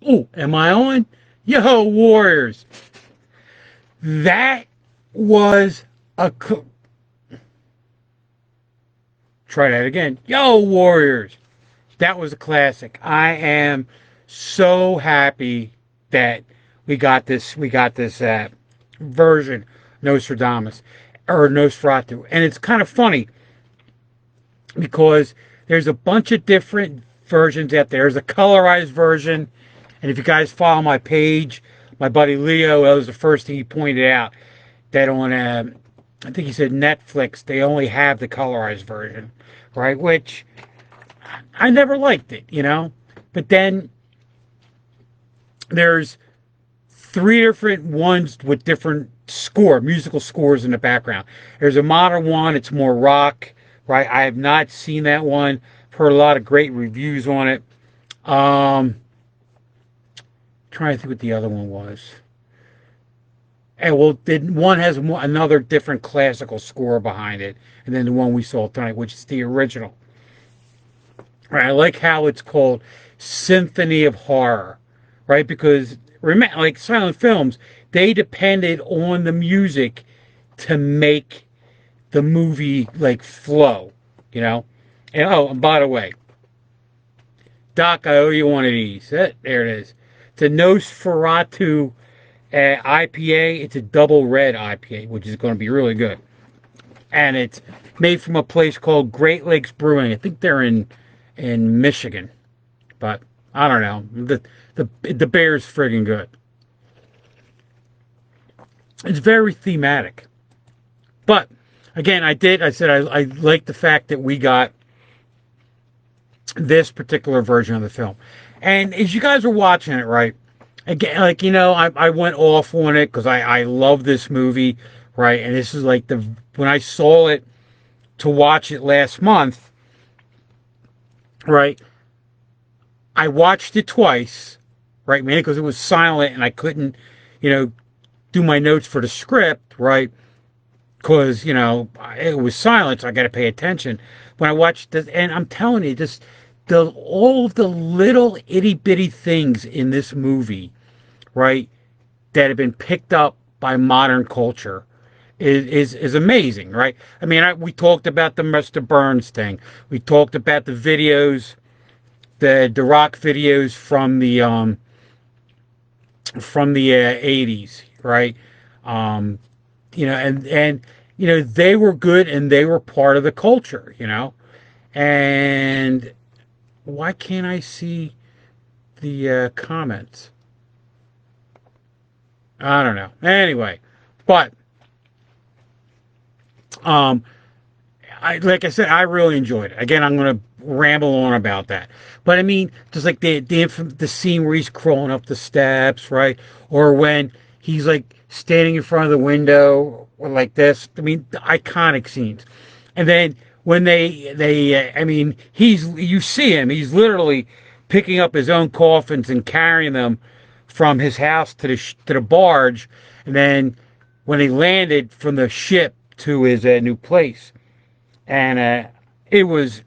Oh, am I on? Yo, Warriors. That was a. Try that again. Yo, Warriors. That was a classic. I am so happy that we got this version Nostradamus or Nosferatu, and it's kind of funny because there's a bunch of different versions out there. There's a colorized version, and if you guys follow my page, my buddy Leo, that was the first thing he pointed out that on I think he said Netflix they only have the colorized version, right? Which I never liked it, you know. But then there's three different ones with different musical scores in the background. There's a modern one, it's more rock, right? I have not seen that one. Heard a lot of great reviews on it. Trying to think what the other one was. And well, one has another different classical score behind it, and then the one we saw tonight, which is the original. Right, I like how it's called Symphony of Horror, right? Because remember, like silent films, they depended on the music to make the movie like flow, you know. And oh, and by the way, Doc, I owe you one of these. There it is. It's a Nosferatu IPA. It's a double red IPA, which is going to be really good. And it's made from a place called Great Lakes Brewing. I think they're in Michigan, but I don't know. The beer's friggin' good. It's very thematic, but again, I said I like the fact that we got this particular version of the film, and as you guys are watching it, right? Again, like I went off on it because I love this movie, right? And this is like when I saw it to watch it last month, right? I watched it twice, right, man, because it was silent and I couldn't, do my notes for the script, right? Because, it was silent, so I got to pay attention. When I watched this, and I'm telling you, just all of the little itty bitty things in this movie, right, that have been picked up by modern culture is amazing, right? I mean, we talked about the Mr. Burns thing. We talked about the videos, the rock videos from the 80s, right? Um, and they were good and they were part of the culture, And why can't I see the comments? I don't know. Anyway, but um, like I said, I really enjoyed it. Again, I'm going to ramble on about that. But I mean, just like the scene where he's crawling up the steps, right? Or when he's like standing in front of the window or like this. I mean, the iconic scenes. And then when I mean, you see him, he's literally picking up his own coffins and carrying them from his house to the barge, and then when he landed from the ship to his new place, and it was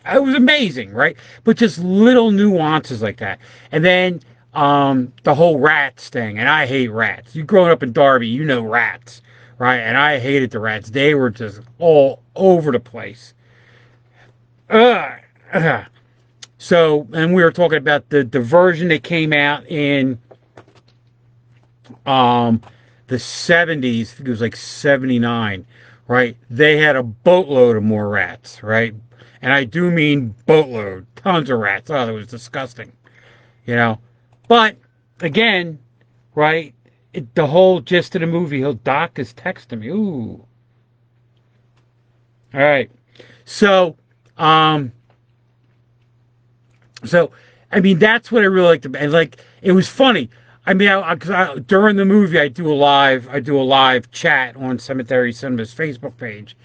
amazing, right? But just little nuances like that, and then the whole rats thing, and I hate rats. You growing up in Darby, you know rats, right? And I hated the rats. They were just all over the place. Ugh. Ugh. So, and we were talking about the version that came out in um, the 70s. I think it was like 79, right? They had a boatload of more rats, right? And I do mean boatload, tons of rats. Oh, it was disgusting, you know. But again, right? The whole gist of the movie, Doc is texting me. Ooh. All right. So, um, So, I mean, that's what I really liked about. And like, it was funny. I mean, during the movie, I do a live chat on Cemetery Cinema's Facebook page,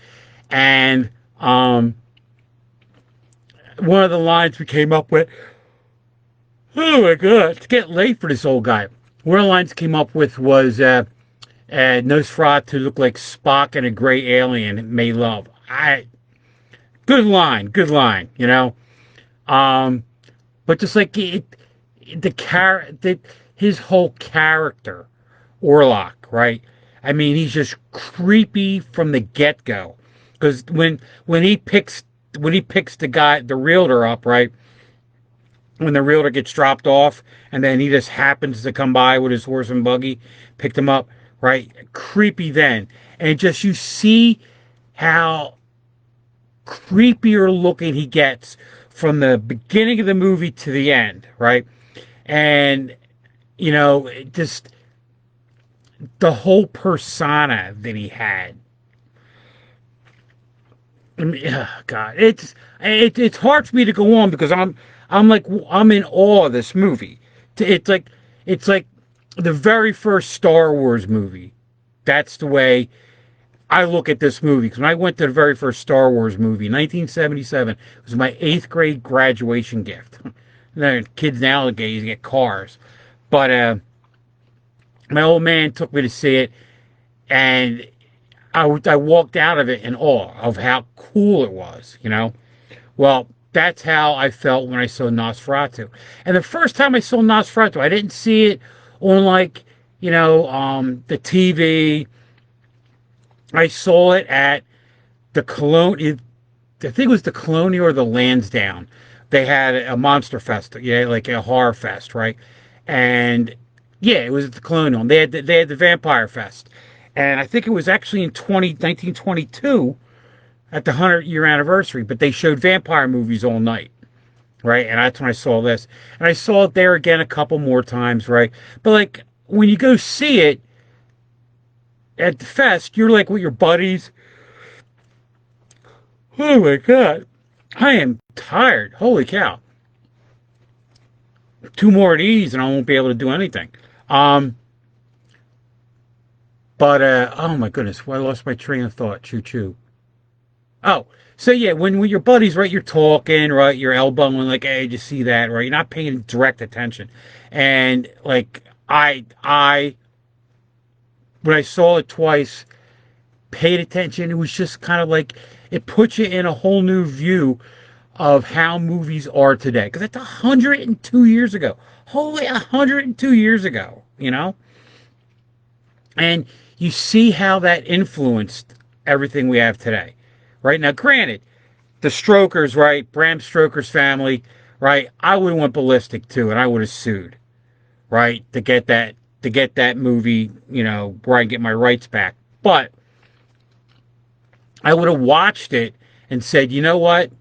and one of the lines we came up with. Oh my God, it's getting late for this old guy. One of the lines came up with was Nosferatu looked like Spock and a gray alien made love. Good line, good line. Um, but just like it. the his whole character, Orlok, right? I mean, he's just creepy from the get go. Because when he picks the guy, the realtor up, right? When the realtor gets dropped off, and then he just happens to come by with his horse and buggy, picked him up, right? Creepy then, and just you see how creepier looking he gets from the beginning of the movie to the end, right? And just the whole persona that he had. I mean, oh God, it's hard for me to go on because I'm in awe of this movie. It's like the very first Star Wars movie. That's the way I look at this movie. Because when I went to the very first Star Wars movie, 1977, it was my eighth grade graduation gift. Kids nowadays get cars, but my old man took me to see it, and I walked out of it in awe of how cool it was. Well, that's how I felt when I saw Nosferatu. And the first time I saw Nosferatu, I didn't see it on the TV. I saw it at the Cologne. I think it was the Colonial or the Lansdowne. They had a monster fest, yeah, like a horror fest, right? And yeah, it was at the Colonial. They had the Vampire Fest, and I think it was actually in 1922 at the 100-year anniversary. But they showed vampire movies all night, right? And that's when I saw this, and I saw it there again a couple more times, right? But like when you go see it at the fest, you're like with your buddies. Oh my God, I am tired. Holy cow. Two more of these and I won't be able to do anything. Um, but oh my goodness, well, I lost my train of thought. Choo choo. Oh, so yeah, when with your buddies, right, you're talking, right, you're elbowing, like, hey, did you see that, right? You're not paying direct attention. And like when I saw it twice, paid attention. It was just kind of like it puts you in a whole new view of how movies are today. Because that's 102 years ago. Holy, 102 years ago. And you see how that influenced everything we have today. Right now, granted, the Strokers, right? Bram Stoker's family, right? I would have went ballistic too, and I would have sued, right? To get that movie, where I get my rights back. But I would have watched it and said, you know what?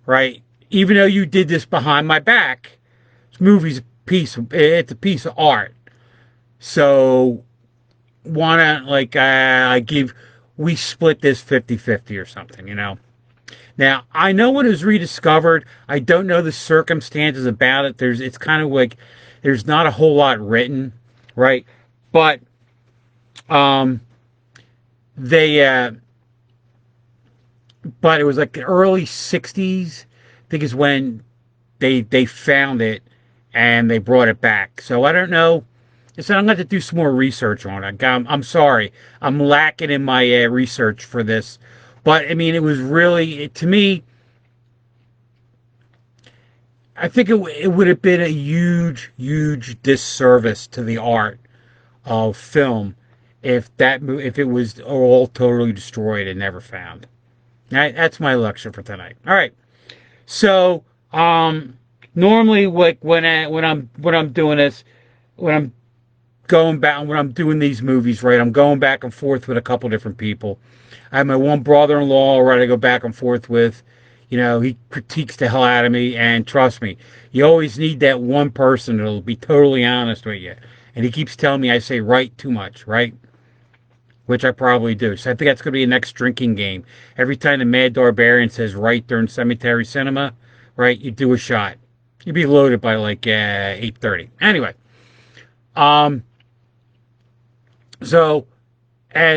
Right? Even though you did this behind my back, this movie's it's a piece of art. So why not, like, we split this 50-50 or something. Now, I know it was rediscovered. I don't know the circumstances about it. It's kind of like there's not a whole lot written, right? But they but it was like the early 60s, I think is when they found it and they brought it back. So I don't know. So I'm going to have to do some more research on it. I'm sorry. I'm lacking in my research for this. But I mean, it was really, to me, I think it would have been a huge, huge disservice to the art of film if it was all totally destroyed and never found. That's my lecture for tonight. All right. So, normally, like when I'm doing this, when I'm when I'm doing these movies, right, I'm going back and forth with a couple different people. I have my one brother-in-law, right, I go back and forth with. He critiques the hell out of me, and trust me, you always need that one person that'll be totally honest with you. And he keeps telling me I say right too much, right? Which I probably do. So I think that's going to be a next drinking game. Every time the Mad Darbarian says right during Cemetery Cinema, right, you do a shot. You'd be loaded by like 8:30. Anyway, um, so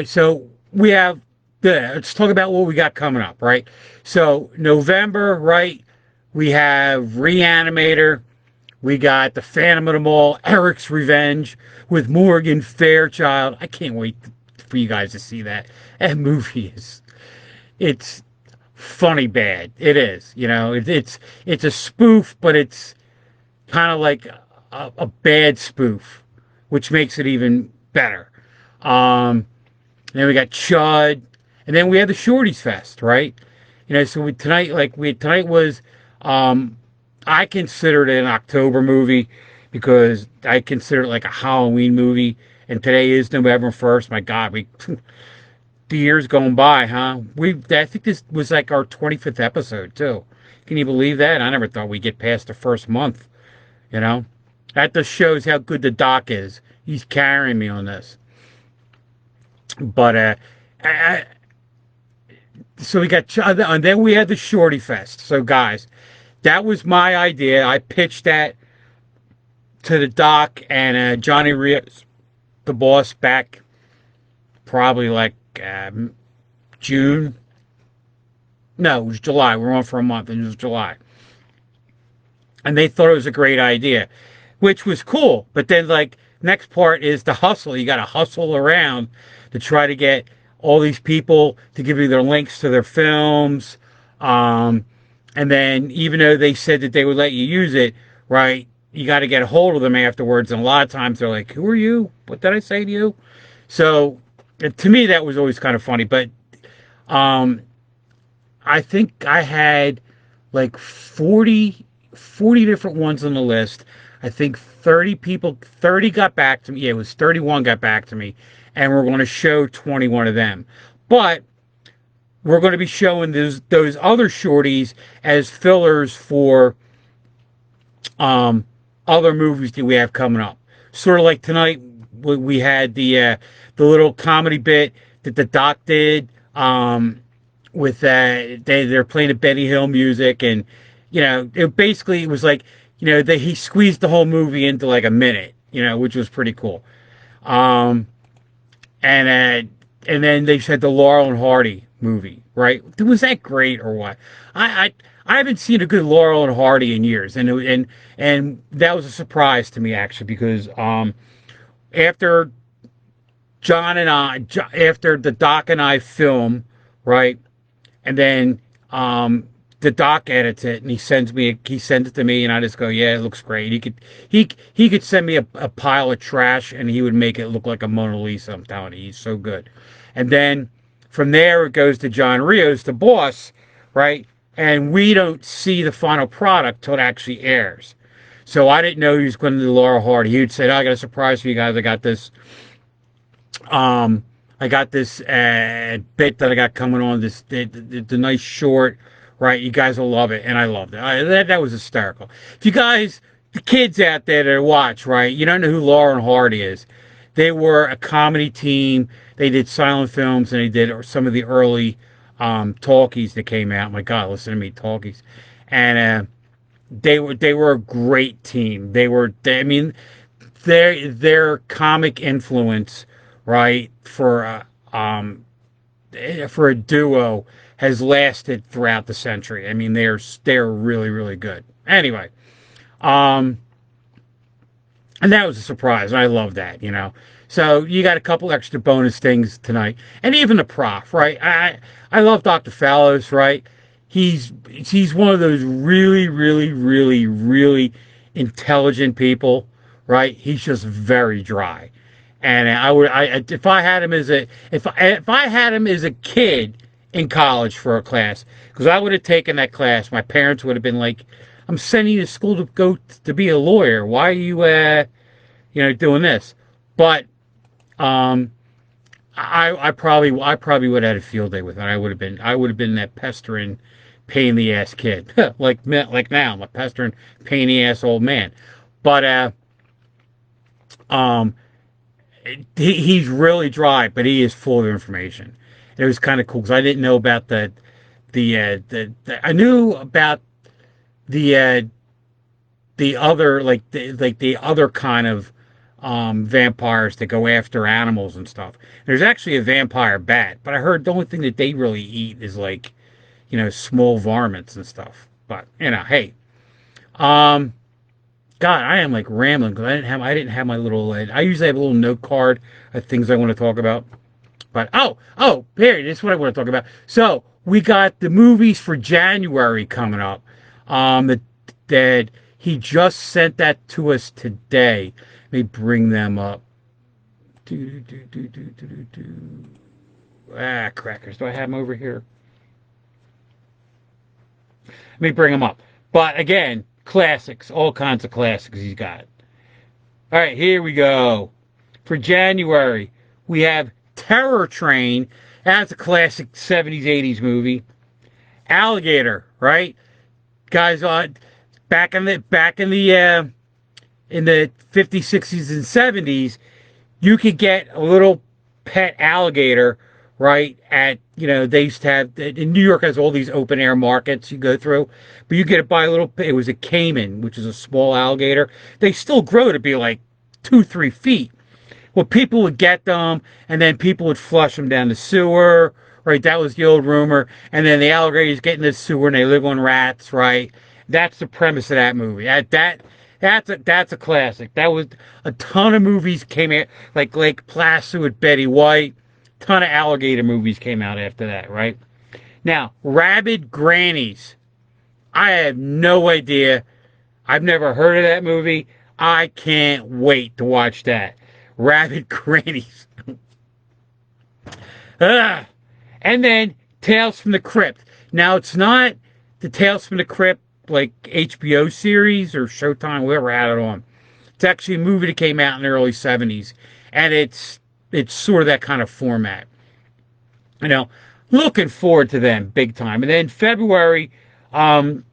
so we have let's talk about what we got coming up, right? So November, right? We have Reanimator. We got The Phantom of the Mall, Eric's Revenge with Morgan Fairchild. I can't wait for you guys to see that. That movie it's funny bad. It is, it's a spoof, but it's kind of like a bad spoof, which makes it even better. Um, then we got Chud, and then we had the Shorties Fest, right? So tonight, tonight was, um, I considered it an October movie because I consider it like a Halloween movie, and today is November 1st. My God, the years going by, huh? I think this was like our 25th episode too. Can you believe that? I never thought we'd get past the first month. You know, that just shows how good the doc is. He's carrying me on this. But I, so we got, and then we had the Shorty Fest. So guys, that was my idea. I pitched that to the doc and Johnny Rios, the boss, back probably like June. No, it was July. We were on for a month, and it was July. And they thought it was a great idea, which was cool. But then, like, next part is the hustle. You got to hustle around to try to get all these people to give you their links to their films. Um, and then, even though they said that they would let you use it, right, you got to get a hold of them afterwards. And a lot of times they're like, "Who are you? What did I say to you?" So, to me, that was always kind of funny. But um, I think I had like 40 different ones on the list. I think 30 got back to me. Yeah, it was 31 got back to me. And we're going to show 21 of them. But we're going to be showing those other shorties as fillers for other movies that we have coming up. Sort of like tonight, we had the little comedy bit that the doc did. With they're playing the Benny Hill music, and it was like, he squeezed the whole movie into like a minute, which was pretty cool. Um, and then they said the Laurel and Hardy movie, right? Was that great or what? I haven't seen a good Laurel and Hardy in years, and that was a surprise to me actually because after after the doc and I film, right? And then the doc edits it and he sends it to me and I just go, yeah, it looks great. He could send me a pile of trash and he would make it look like a Mona Lisa. I'm telling you, he's so good. And then from there it goes to John Rios, the boss, right? And we don't see the final product till it actually airs. So I didn't know he was going to do Laurel Hardy. He would say, oh, I got a surprise for you guys. I got this bit that I got coming on, the nice short, right? You guys will love it, and I loved it. That was hysterical. If you guys, the kids out there that watch, right, you don't know who Laurel and Hardy is. They were a comedy team. They did silent films, and they did some of the early talkies that came out. My God, listen to me, talkies. And they were a great team. I mean, their comic influence, right, for a duo has lasted throughout the century. I mean, they're really, really good. Anyway, and that was a surprise. I love that. So you got a couple extra bonus things tonight, and even the prof, right? I love Dr. Fallows, right? He's one of those really, really, really, really intelligent people, right? He's just very dry. And if I had him if I had him as a kid in college for a class, because I would have taken that class, my parents would have been like, "I'm sending you to school to go to be a lawyer. Why are you, doing this?" But I probably would have had a field day with it. I would have been that pestering, pain in the ass kid, like now I'm a pestering, pain in the ass old man. But he's really dry, but he is full of information. It was kind of cool because I didn't know about I knew about the other the other kind of vampires that go after animals and stuff. There's actually a vampire bat, but I heard the only thing that they really eat is like small varmints and stuff. But hey, um, God, I am like rambling because I didn't have my little. I usually have a little note card of things I want to talk about. But here, this is what I want to talk about. So we got the movies for January coming up. That He just sent that to us today. Let me bring them up. Do, do, do, do, do, do, do. Ah, crackers. Do I have them over here? Let me bring them up. But again, classics. All kinds of classics he's got. All right, here we go. For January, we have Terror Train. That's a classic 70s, 80s movie. Alligator, right? Guys, back in the 50s, 60s, and 70s, you could get a little pet alligator, right? They used to have, in New York has all these open air markets you go through, but you get it by a little, it was a caiman, which is a small alligator. They still grow to be like 2, 3 feet. Well, people would get them, and then people would flush them down the sewer, right? That was the old rumor. And then the alligators get in the sewer, and they live on rats, right? That's the premise of that movie. That's a classic. That was a ton of movies came out, like Lake Placid with Betty White. Ton of alligator movies came out after that, right? Now, Rabid Grannies. I have no idea. I've never heard of that movie. I can't wait to watch that. Rabid Grannies. And then Tales from the Crypt. Now, it's not the Tales from the Crypt like HBO series or Showtime, whoever had it on. It's actually a movie that came out in the early 70s. And it's sort of that kind of format. Looking forward to them big time. And then February, the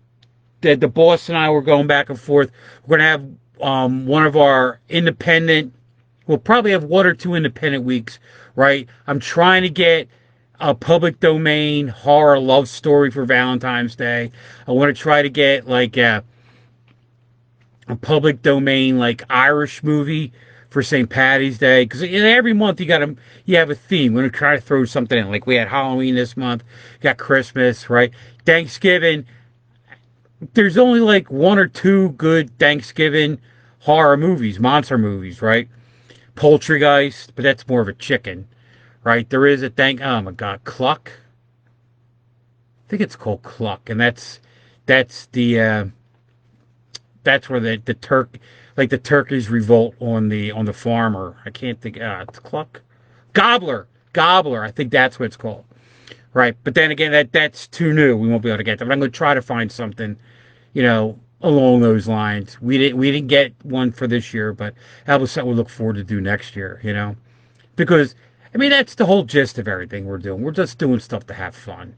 boss and I were going back and forth. We're going to have one of our independent, we'll probably have 1 or 2 independent weeks, right? I'm trying to get a public domain horror love story for Valentine's Day. I want to try to get like a public domain like Irish movie for St. Patty's Day, because every month you have a theme. We're gonna try to throw something in. Like we had Halloween this month, got Christmas, right? Thanksgiving. There's only like 1 or 2 good Thanksgiving horror movies, monster movies, right? Poultrygeist, but that's more of a chicken, right? There is oh my God, Cluck. I think it's called Cluck, and that's the that's where the turkeys revolt on the farmer. I can't think. It's Cluck, Gobbler. I think that's what it's called, right? But then again, that's too new. We won't be able to get that. But I'm going to try to find something, along those lines. We didn't get one for this year, but that was something we look forward to do next year. Because that's the whole gist of everything we're doing. We're just doing stuff to have fun,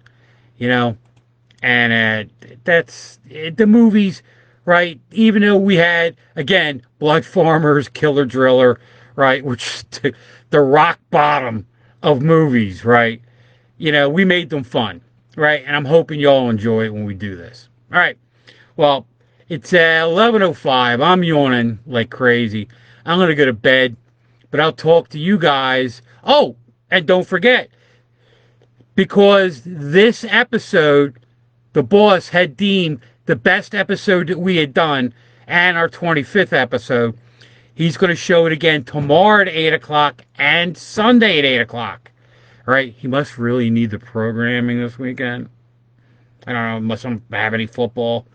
and that's the movies. Right, even though we had, again, Blood Farmers, Killer Driller, right, which is the rock bottom of movies, right? We made them fun, right? And I'm hoping y'all enjoy it when we do this. All right, well, it's 11:05. I'm yawning like crazy. I'm going to go to bed, but I'll talk to you guys. Oh, and don't forget, because this episode, the boss had deemed the best episode that we had done, and our 25th episode. He's going to show it again tomorrow at 8 o'clock and Sunday at 8 o'clock. All right, he must really need the programming this weekend. I don't know, unless I don't have any football.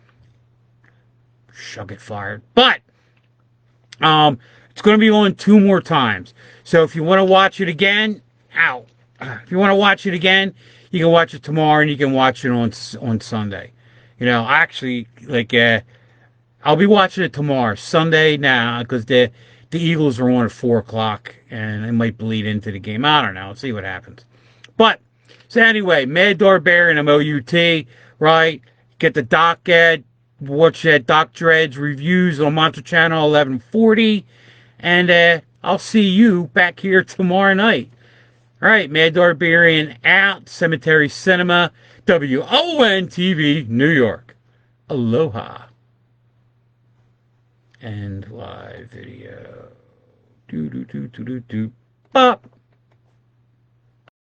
She'll get fired. But it's going to be on 2 more times. So if you want to watch it again, if you want to watch it again, you can watch it tomorrow, and you can watch it on Sunday. Actually, I'll be watching it tomorrow, Sunday now, because the Eagles are on at 4 o'clock, and it might bleed into the game. I don't know. Let's see what happens. But, so anyway, Mad Darbarian, MOUT, right? Get the Doc watch that Doc Dred's reviews on Monster Channel 1140, and I'll see you back here tomorrow night. All right, Mad Darbarian out, Cemetery Cinema, WON-TV, New York. Aloha. And live video. Do. Bop.